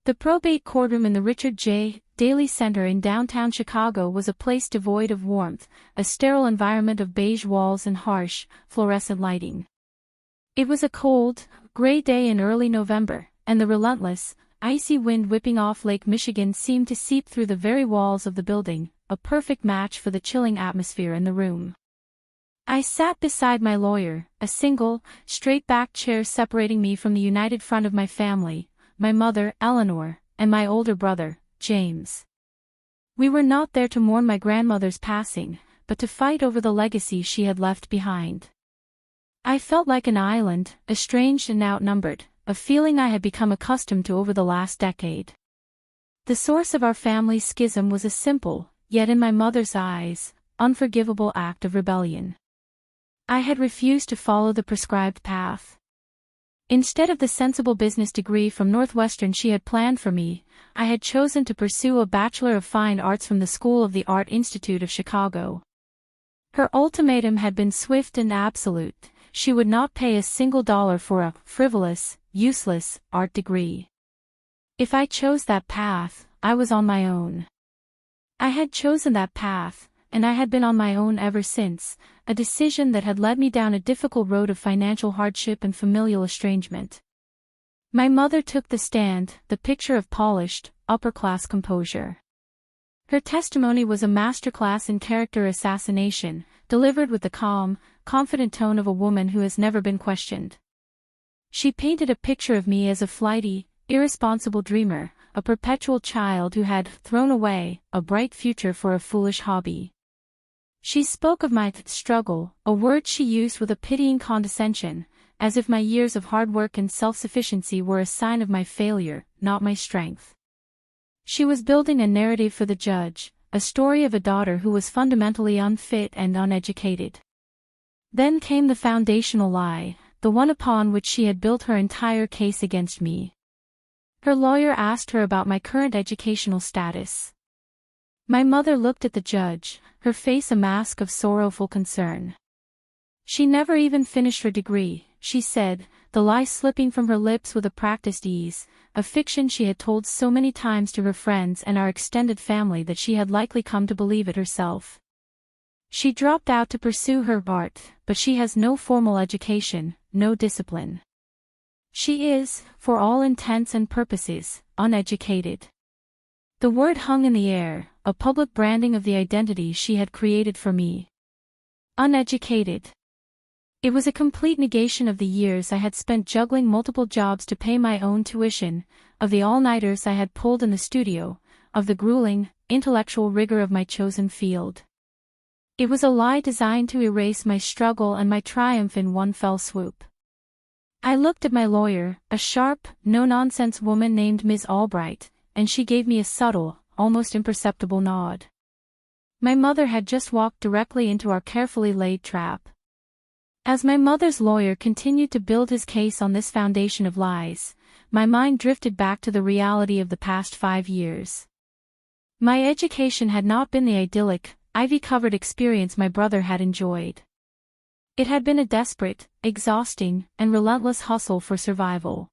The probate courtroom in the Richard J. Daley Center in downtown Chicago was a place devoid of warmth, a sterile environment of beige walls and harsh, fluorescent lighting. It was a cold, gray day in early November, and the relentless, icy wind whipping off Lake Michigan seemed to seep through the very walls of the building, a perfect match for the chilling atmosphere in the room. I sat beside my lawyer, a single, straight-backed chair separating me from the united front of my family, my mother, Eleanor, and my older brother, James. We were not there to mourn my grandmother's passing, but to fight over the legacy she had left behind. I felt like an island, estranged and outnumbered, a feeling I had become accustomed to over the last decade. The source of our family's schism was a simple, yet in my mother's eyes, unforgivable act of rebellion. I had refused to follow the prescribed path. Instead of the sensible business degree from Northwestern she had planned for me, I had chosen to pursue a Bachelor of Fine Arts from the School of the Art Institute of Chicago. Her ultimatum had been swift and absolute: she would not pay a single dollar for a frivolous, useless, art degree. If I chose that path, I was on my own. I had chosen that path, and I had been on my own ever since, a decision that had led me down a difficult road of financial hardship and familial estrangement. My mother took the stand, the picture of polished, upper-class composure. Her testimony was a masterclass in character assassination, delivered with the calm, confident tone of a woman who has never been questioned. She painted a picture of me as a flighty, irresponsible dreamer, a perpetual child who had thrown away a bright future for a foolish hobby. She spoke of my struggle, a word she used with a pitying condescension, as if my years of hard work and self-sufficiency were a sign of my failure, not my strength. She was building a narrative for the judge, a story of a daughter who was fundamentally unfit and uneducated. Then came the foundational lie, the one upon which she had built her entire case against me. Her lawyer asked her about my current educational status. My mother looked at the judge, her face a mask of sorrowful concern. She never even finished her degree, she said, the lie slipping from her lips with a practiced ease, a fiction she had told so many times to her friends and our extended family that she had likely come to believe it herself. She dropped out to pursue her art, but she has no formal education, no discipline. She is, for all intents and purposes, uneducated. The word hung in the air, a public branding of the identity she had created for me. Uneducated. It was a complete negation of the years I had spent juggling multiple jobs to pay my own tuition, of the all-nighters I had pulled in the studio, of the grueling, intellectual rigor of my chosen field. It was a lie designed to erase my struggle and my triumph in one fell swoop. I looked at my lawyer, a sharp, no-nonsense woman named Ms. Albright, and she gave me a subtle, almost imperceptible nod. My mother had just walked directly into our carefully laid trap. As my mother's lawyer continued to build his case on this foundation of lies, my mind drifted back to the reality of the past 5 years. My education had not been the idyllic, ivy-covered experience my brother had enjoyed. It had been a desperate, exhausting, and relentless hustle for survival.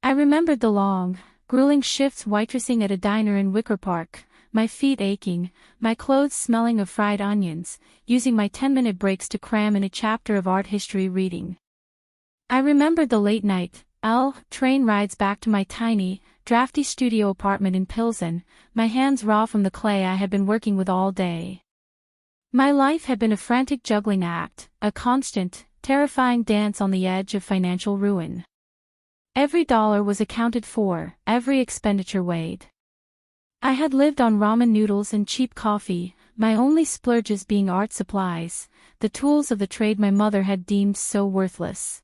I remembered the long, grueling shifts waitressing at a diner in Wicker Park, my feet aching, my clothes smelling of fried onions, using my 10-minute breaks to cram in a chapter of art history reading. I remembered the late-night train rides back to my tiny, drafty studio apartment in Pilsen, my hands raw from the clay I had been working with all day. My life had been a frantic juggling act, a constant, terrifying dance on the edge of financial ruin. Every dollar was accounted for, every expenditure weighed. I had lived on ramen noodles and cheap coffee, my only splurges being art supplies, the tools of the trade my mother had deemed so worthless.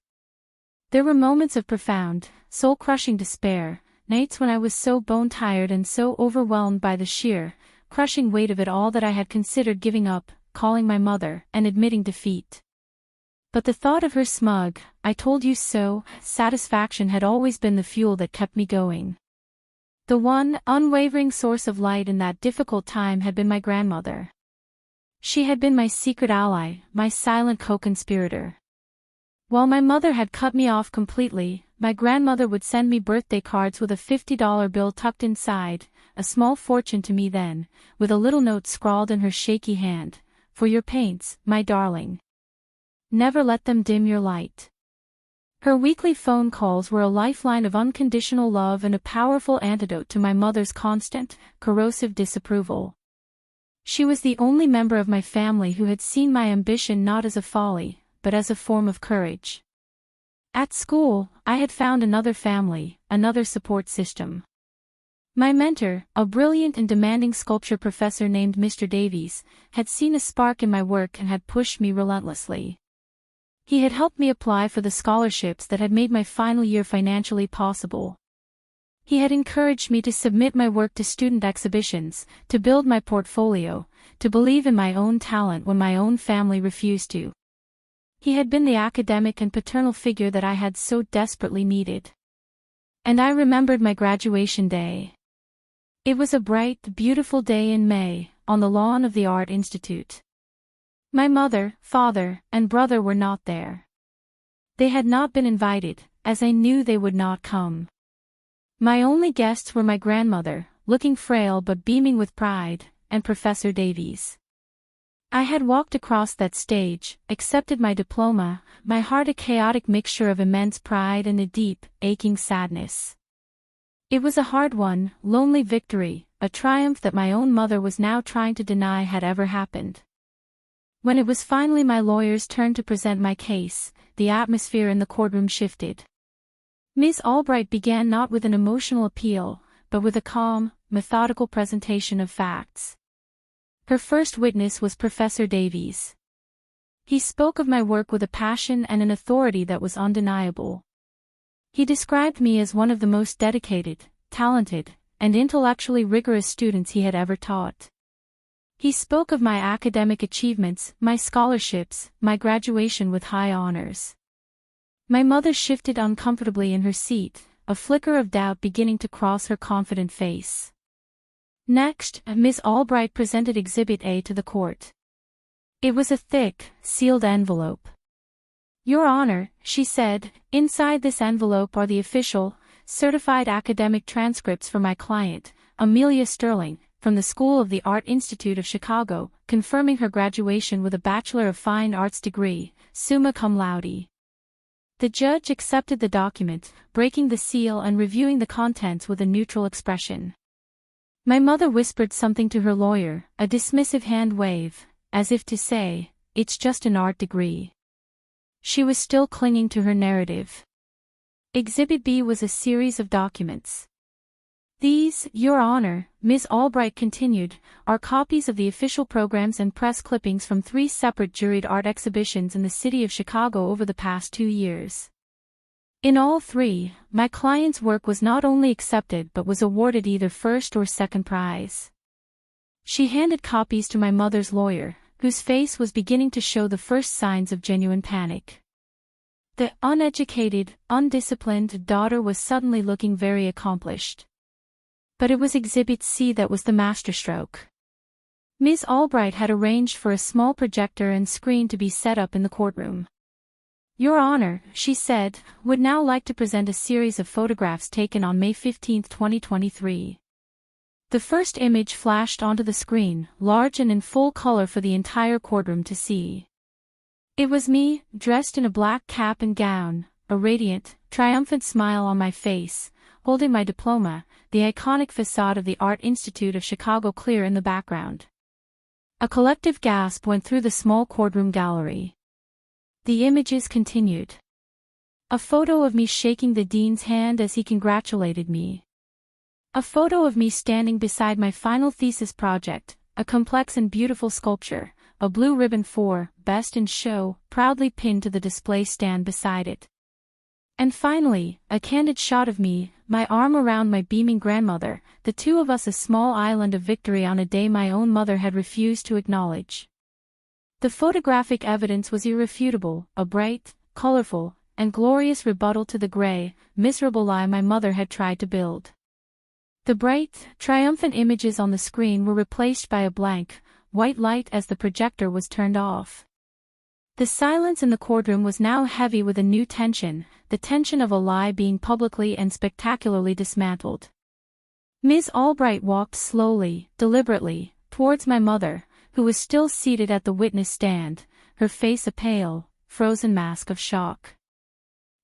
There were moments of profound, soul-crushing despair, nights when I was so bone-tired and so overwhelmed by the sheer, crushing weight of it all that I had considered giving up, calling my mother, and admitting defeat. But the thought of her smug, "I told you so," satisfaction had always been the fuel that kept me going. The one, unwavering source of light in that difficult time had been my grandmother. She had been my secret ally, my silent co-conspirator. While my mother had cut me off completely, my grandmother would send me birthday cards with a $50 bill tucked inside, a small fortune to me then, with a little note scrawled in her shaky hand. For your paints, my darling. Never let them dim your light. Her weekly phone calls were a lifeline of unconditional love and a powerful antidote to my mother's constant, corrosive disapproval. She was the only member of my family who had seen my ambition not as a folly, but as a form of courage. At school, I had found another family, another support system. My mentor, a brilliant and demanding sculpture professor named Mr. Davies, had seen a spark in my work and had pushed me relentlessly. He had helped me apply for the scholarships that had made my final year financially possible. He had encouraged me to submit my work to student exhibitions, to build my portfolio, to believe in my own talent when my own family refused to. He had been the academic and paternal figure that I had so desperately needed. And I remembered my graduation day. It was a bright, beautiful day in May, on the lawn of the Art Institute. My mother, father, and brother were not there. They had not been invited, as I knew they would not come. My only guests were my grandmother, looking frail but beaming with pride, and Professor Davies. I had walked across that stage, accepted my diploma, my heart a chaotic mixture of immense pride and a deep, aching sadness. It was a hard-won, lonely victory, a triumph that my own mother was now trying to deny had ever happened. When it was finally my lawyer's turn to present my case, the atmosphere in the courtroom shifted. Ms. Albright began not with an emotional appeal, but with a calm, methodical presentation of facts. Her first witness was Professor Davies. He spoke of my work with a passion and an authority that was undeniable. He described me as one of the most dedicated, talented, and intellectually rigorous students he had ever taught. He spoke of my academic achievements, my scholarships, my graduation with high honors. My mother shifted uncomfortably in her seat, a flicker of doubt beginning to cross her confident face. Next, Ms. Albright presented Exhibit A to the court. It was a thick, sealed envelope. Your Honor, she said, inside this envelope are the official, certified academic transcripts for my client, Amelia Sterling, from the School of the Art Institute of Chicago, confirming her graduation with a Bachelor of Fine Arts degree, summa cum laude. The judge accepted the document, breaking the seal and reviewing the contents with a neutral expression. My mother whispered something to her lawyer, a dismissive hand wave, as if to say, it's just an art degree. She was still clinging to her narrative. Exhibit B was a series of documents. These, Your Honor, Ms. Albright continued, are copies of the official programs and press clippings from 3 separate juried art exhibitions in the city of Chicago over the past 2 years. In all 3, my client's work was not only accepted but was awarded either first or second prize. She handed copies to my mother's lawyer, whose face was beginning to show the first signs of genuine panic. The uneducated, undisciplined daughter was suddenly looking very accomplished. But it was Exhibit C that was the masterstroke. Ms. Albright had arranged for a small projector and screen to be set up in the courtroom. Your Honor, she said, would now like to present a series of photographs taken on May 15, 2023. The first image flashed onto the screen, large and in full color for the entire courtroom to see. It was me, dressed in a black cap and gown, a radiant, triumphant smile on my face, holding my diploma, the iconic facade of the Art Institute of Chicago clear in the background. A collective gasp went through the small courtroom gallery. The images continued. A photo of me shaking the dean's hand as he congratulated me. A photo of me standing beside my final thesis project, a complex and beautiful sculpture, a blue ribbon for Best in Show, proudly pinned to the display stand beside it. And finally, a candid shot of me, my arm around my beaming grandmother, the two of us a small island of victory on a day my own mother had refused to acknowledge. The photographic evidence was irrefutable, a bright, colorful, and glorious rebuttal to the gray, miserable lie my mother had tried to build. The bright, triumphant images on the screen were replaced by a blank, white light as the projector was turned off. The silence in the courtroom was now heavy with a new tension, the tension of a lie being publicly and spectacularly dismantled. Ms. Albright walked slowly, deliberately, towards my mother, who was still seated at the witness stand, her face a pale, frozen mask of shock.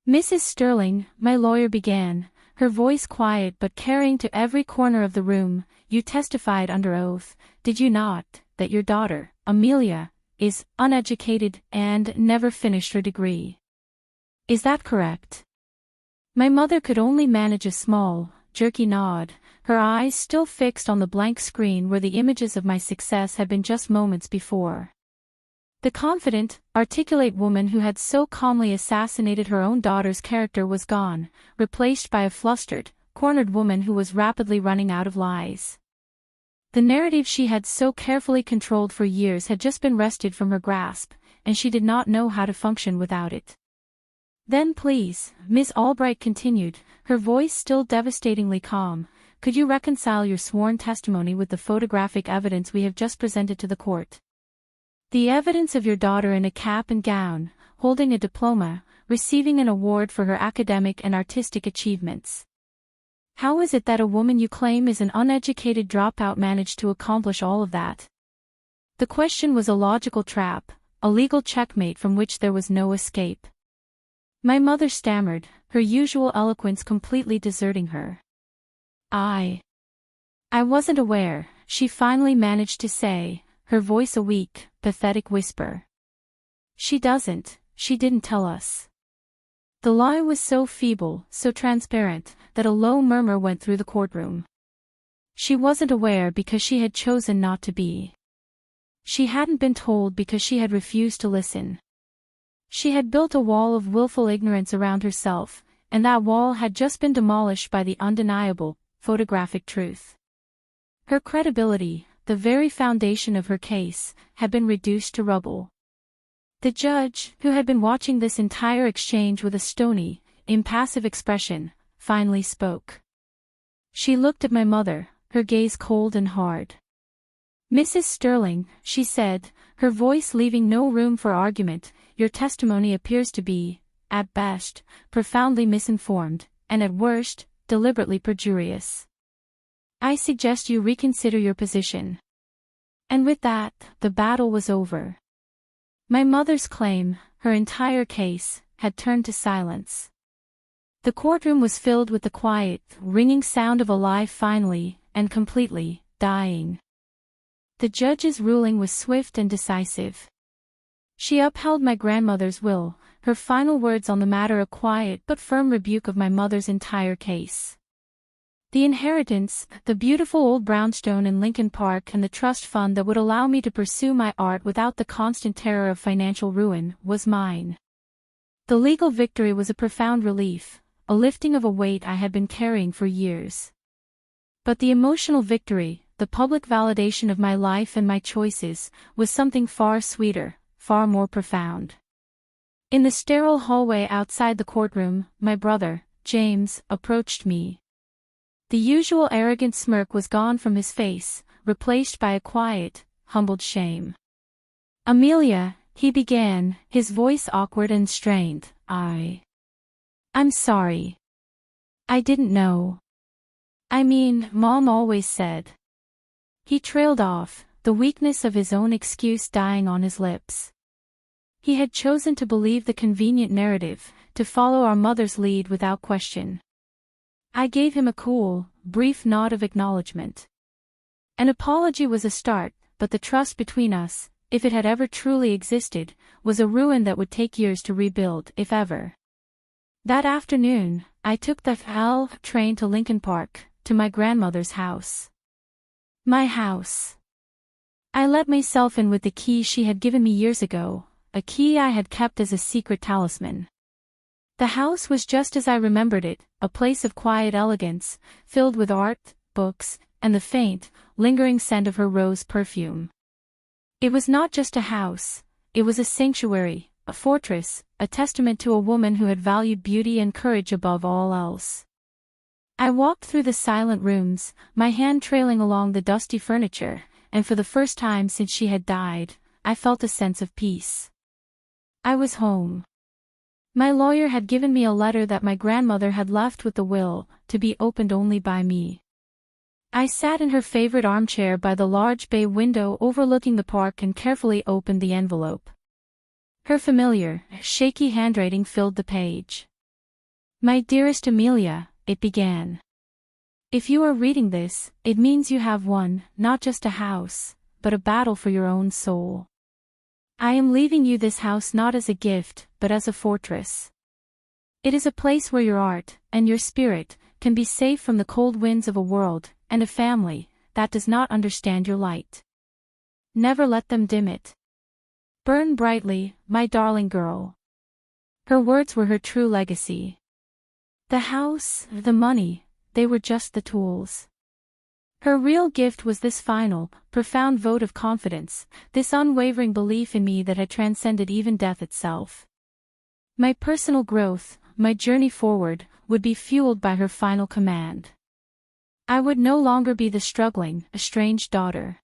"Mrs. Sterling," my lawyer began, her voice quiet but carrying to every corner of the room, "you testified under oath, did you not, that your daughter, Amelia, is uneducated and never finished her degree? Is that correct?" My mother could only manage a small, jerky nod, her eyes still fixed on the blank screen where the images of my success had been just moments before. The confident, articulate woman who had so calmly assassinated her own daughter's character was gone, replaced by a flustered, cornered woman who was rapidly running out of lies. The narrative she had so carefully controlled for years had just been wrested from her grasp, and she did not know how to function without it. "Then please," Miss Albright continued, her voice still devastatingly calm, "could you reconcile your sworn testimony with the photographic evidence we have just presented to the court? The evidence of your daughter in a cap and gown, holding a diploma, receiving an award for her academic and artistic achievements. How is it that a woman you claim is an uneducated dropout managed to accomplish all of that?" The question was a logical trap, a legal checkmate from which there was no escape. My mother stammered, her usual eloquence completely deserting her. I wasn't aware," she finally managed to say, her voice a weak, pathetic whisper. She didn't tell us." The lie was so feeble, so transparent, that a low murmur went through the courtroom. She wasn't aware because she had chosen not to be. She hadn't been told because she had refused to listen. She had built a wall of willful ignorance around herself, and that wall had just been demolished by the undeniable, photographic truth. Her credibility, the very foundation of her case, had been reduced to rubble. The judge, who had been watching this entire exchange with a stony, impassive expression, finally spoke. She looked at my mother, her gaze cold and hard. "Mrs. Sterling," she said, her voice leaving no room for argument, "your testimony appears to be, at best, profoundly misinformed, and at worst, deliberately perjurious. I suggest you reconsider your position." And with that, the battle was over. My mother's claim, her entire case, had turned to silence. The courtroom was filled with the quiet, ringing sound of a lie finally, and completely, dying. The judge's ruling was swift and decisive. She upheld my grandmother's will, her final words on the matter a quiet but firm rebuke of my mother's entire case. The inheritance, the beautiful old brownstone in Lincoln Park and the trust fund that would allow me to pursue my art without the constant terror of financial ruin, was mine. The legal victory was a profound relief, a lifting of a weight I had been carrying for years. But the emotional victory, the public validation of my life and my choices, was something far sweeter, far more profound. In the sterile hallway outside the courtroom, my brother, James, approached me. The usual arrogant smirk was gone from his face, replaced by a quiet, humbled shame. "Amelia," he began, his voice awkward and strained, I'm sorry. I didn't know. I mean, Mom always said." He trailed off, the weakness of his own excuse dying on his lips. He had chosen to believe the convenient narrative, to follow our mother's lead without question. I gave him a cool, brief nod of acknowledgement. An apology was a start, but the trust between us, if it had ever truly existed, was a ruin that would take years to rebuild, if ever. That afternoon, I took the L train to Lincoln Park, to my grandmother's house. My house. I let myself in with the key she had given me years ago, a key I had kept as a secret talisman. The house was just as I remembered it, a place of quiet elegance, filled with art, books, and the faint, lingering scent of her rose perfume. It was not just a house, it was a sanctuary, a fortress, a testament to a woman who had valued beauty and courage above all else. I walked through the silent rooms, my hand trailing along the dusty furniture, and for the first time since she had died, I felt a sense of peace. I was home. My lawyer had given me a letter that my grandmother had left with the will, to be opened only by me. I sat in her favorite armchair by the large bay window overlooking the park and carefully opened the envelope. Her familiar, shaky handwriting filled the page. "My dearest Amelia," it began. "If you are reading this, it means you have won, not just a house, but a battle for your own soul. I am leaving you this house not as a gift, but as a fortress. It is a place where your art, and your spirit, can be safe from the cold winds of a world, and a family, that does not understand your light. Never let them dim it. Burn brightly, my darling girl." Her words were her true legacy. The house, the money, they were just the tools. Her real gift was this final, profound vote of confidence, this unwavering belief in me that had transcended even death itself. My personal growth, my journey forward, would be fueled by her final command. I would no longer be the struggling, estranged daughter.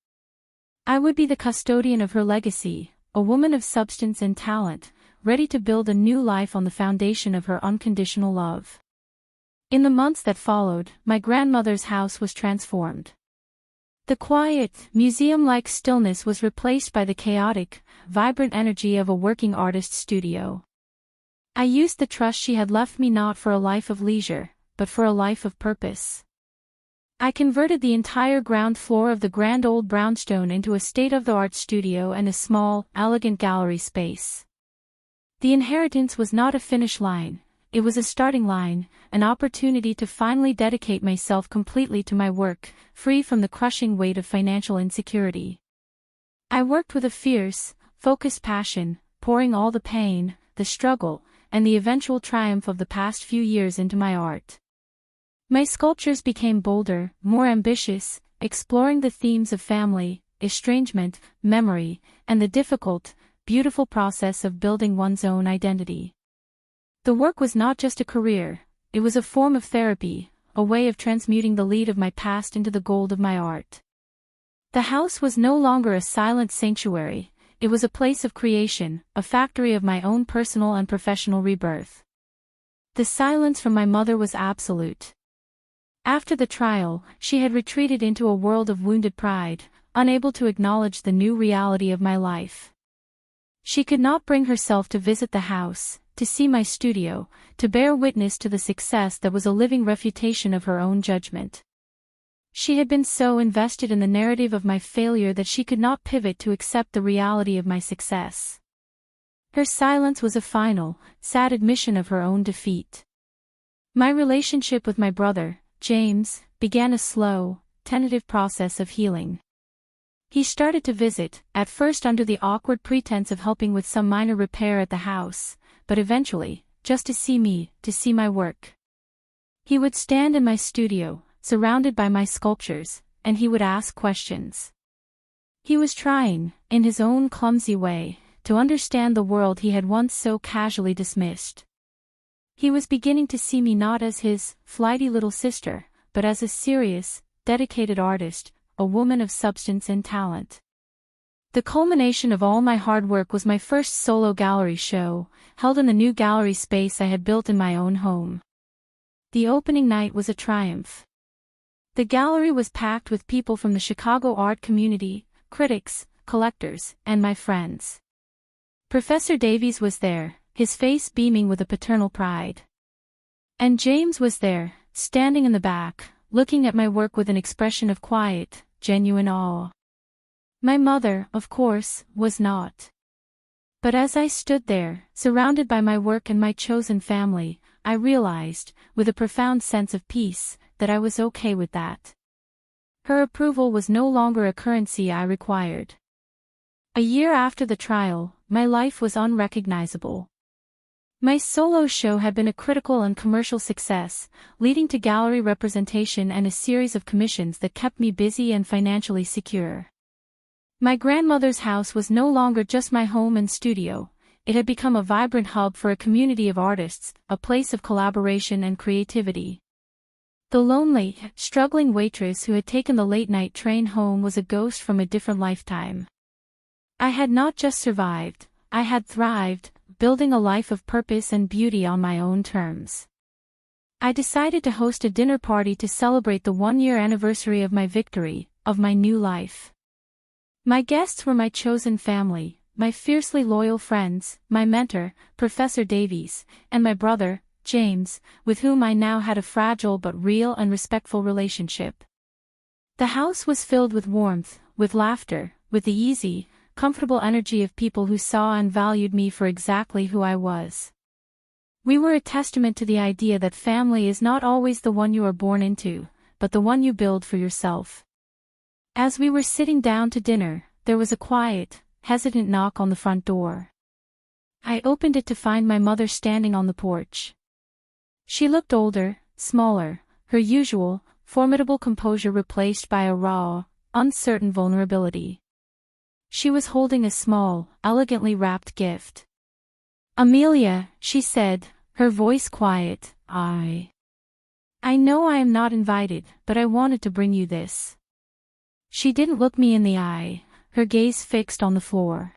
I would be the custodian of her legacy, a woman of substance and talent, ready to build a new life on the foundation of her unconditional love. In the months that followed, my grandmother's house was transformed. The quiet, museum-like stillness was replaced by the chaotic, vibrant energy of a working artist's studio. I used the trust she had left me not for a life of leisure, but for a life of purpose. I converted the entire ground floor of the grand old brownstone into a state-of-the-art studio and a small, elegant gallery space. The inheritance was not a finish line. It was a starting line, an opportunity to finally dedicate myself completely to my work, free from the crushing weight of financial insecurity. I worked with a fierce, focused passion, pouring all the pain, the struggle, and the eventual triumph of the past few years into my art. My sculptures became bolder, more ambitious, exploring the themes of family, estrangement, memory, and the difficult, beautiful process of building one's own identity. The work was not just a career, it was a form of therapy, a way of transmuting the lead of my past into the gold of my art. The house was no longer a silent sanctuary, it was a place of creation, a factory of my own personal and professional rebirth. The silence from my mother was absolute. After the trial, she had retreated into a world of wounded pride, unable to acknowledge the new reality of my life. She could not bring herself to visit the house, to see my studio, to bear witness to the success that was a living refutation of her own judgment. She had been so invested in the narrative of my failure that she could not pivot to accept the reality of my success. Her silence was a final, sad admission of her own defeat. My relationship with my brother, James, began a slow, tentative process of healing. He started to visit, at first under the awkward pretense of helping with some minor repair at the house, but eventually, just to see me, to see my work. He would stand in my studio, surrounded by my sculptures, and he would ask questions. He was trying, in his own clumsy way, to understand the world he had once so casually dismissed. He was beginning to see me not as his flighty little sister, but as a serious, dedicated artist, a woman of substance and talent. The culmination of all my hard work was my first solo gallery show, held in the new gallery space I had built in my own home. The opening night was a triumph. The gallery was packed with people from the Chicago art community, critics, collectors, and my friends. Professor Davies was there, his face beaming with a paternal pride. And James was there, standing in the back, looking at my work with an expression of quiet, genuine awe. My mother, of course, was not. But as I stood there, surrounded by my work and my chosen family, I realized, with a profound sense of peace, that I was okay with that. Her approval was no longer a currency I required. A year after the trial, my life was unrecognizable. My solo show had been a critical and commercial success, leading to gallery representation and a series of commissions that kept me busy and financially secure. My grandmother's house was no longer just my home and studio, it had become a vibrant hub for a community of artists, a place of collaboration and creativity. The lonely, struggling waitress who had taken the late-night train home was a ghost from a different lifetime. I had not just survived, I had thrived, building a life of purpose and beauty on my own terms. I decided to host a dinner party to celebrate the 1-year anniversary of my victory, of my new life. My guests were my chosen family, my fiercely loyal friends, my mentor, Professor Davies, and my brother, James, with whom I now had a fragile but real and respectful relationship. The house was filled with warmth, with laughter, with the easy, comfortable energy of people who saw and valued me for exactly who I was. We were a testament to the idea that family is not always the one you are born into, but the one you build for yourself. As we were sitting down to dinner, there was a quiet, hesitant knock on the front door. I opened it to find my mother standing on the porch. She looked older, smaller, her usual, formidable composure replaced by a raw, uncertain vulnerability. She was holding a small, elegantly wrapped gift. "Amelia," she said, her voice quiet, I know I am not invited, but I wanted to bring you this." She didn't look me in the eye, her gaze fixed on the floor.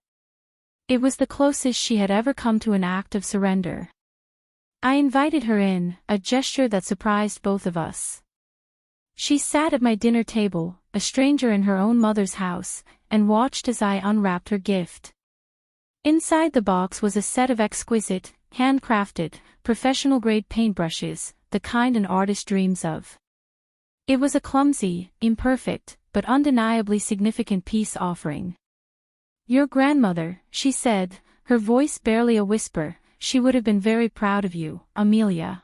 It was the closest she had ever come to an act of surrender. I invited her in, a gesture that surprised both of us. She sat at my dinner table, a stranger in her own mother's house, and watched as I unwrapped her gift. Inside the box was a set of exquisite, handcrafted, professional-grade paintbrushes, the kind an artist dreams of. It was a clumsy, imperfect, but undeniably significant peace offering. "Your grandmother," she said, her voice barely a whisper, "she would have been very proud of you, Amelia."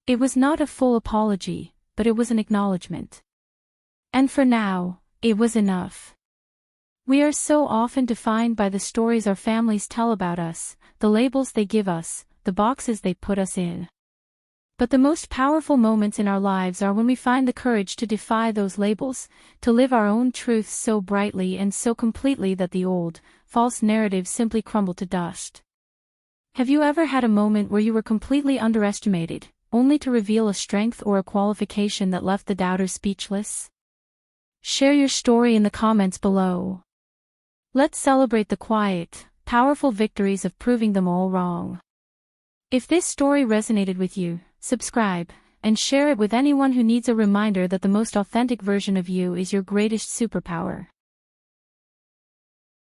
It was not a full apology, but it was an acknowledgement. And for now, it was enough. We are so often defined by the stories our families tell about us, the labels they give us, the boxes they put us in. But the most powerful moments in our lives are when we find the courage to defy those labels, to live our own truths so brightly and so completely that the old, false narratives simply crumble to dust. Have you ever had a moment where you were completely underestimated, only to reveal a strength or a qualification that left the doubters speechless? Share your story in the comments below. Let's celebrate the quiet, powerful victories of proving them all wrong. If this story resonated with you, subscribe, and share it with anyone who needs a reminder that the most authentic version of you is your greatest superpower.